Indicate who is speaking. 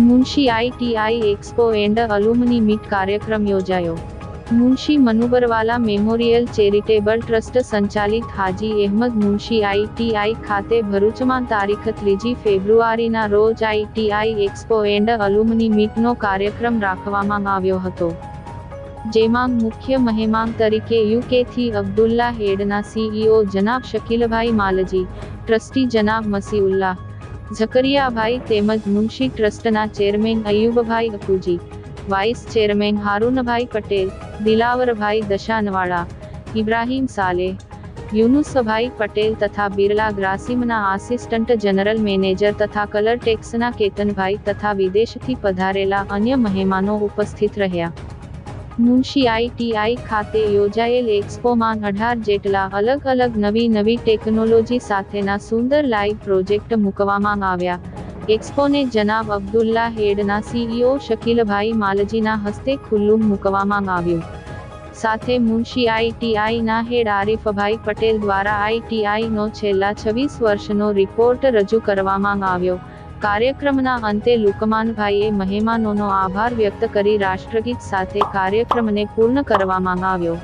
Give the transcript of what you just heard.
Speaker 1: Munshi ITI expo and alumni meet કાર્યક્રમ યોજાયો. Munshi Manubarwala memorial charitable trust સંચાલિત હાજી અહેમદ મુનશી આઈટીઆઈ ખાતે ભરૂચમાં તારીખ 3 ફેબ્રુઆરીના રોજ આઈટીઆઈ એક્સપો એન્ડ અલુમની મીટનો કાર્યક્રમ રાખવામાં આવ્યો હતો. જેમાં મુખ્ય મહેમાન તરીકે યુકેથી અબ્દુલ્લા હેડના સીઈઓ જનાબ શકીલભાઈ માલજી, ટ્રસ્ટી જનાબ મસીઉલ્લાહ ઝકરિયાભાઈ તેમજ મુનશી ટ્રસ્ટના chairman Ayubbhai અકુજી, vice chairman હારૂનભાઈ Patel, Dilavarbhai દશાનવાળા, Ibrahim Saleh, Yunusbhai Patel તથા બિરલા ગ્રાસિમના આસિસ્ટન્ટ જનરલ મેનેજર તથા કલર ટેક્સના કેતનભાઈ તથા વિદેશથી પધારેલા અન્ય મહેમાનો ઉપસ્થિત રહ્યા. મુનશી આઈટીઆઈ ખાતે યોજાયેલ એક્સપોમાં 18 જેટલા અલગ અલગ નવી ટેકનોલોજી સાથેના સુંદર લાઇવ પ્રોજેક્ટ મૂકવામાં આવ્યા. એક્સપોને જનાબ અબ્દુલ્લા હેડના સીઈઓ શકીલભાઈ માલજીના હસ્તે ખુલ્લું મૂકવામાં આવ્યું. સાથે મુનશી આઈટીઆઈના હેડ આરિફભાઈ પટેલ દ્વારા આઈટીઆઈનો છેલ્લા 26 વર્ષનો રિપોર્ટ રજૂ કરવામાં આવ્યો. કાર્યક્રમના અંતે લુકમાનભાઈએ મહેમાનોનો આભાર વ્યક્ત કરી રાષ્ટ્રગીત સાથે કાર્યક્રમને પૂર્ણ કરવામાં આવ્યો.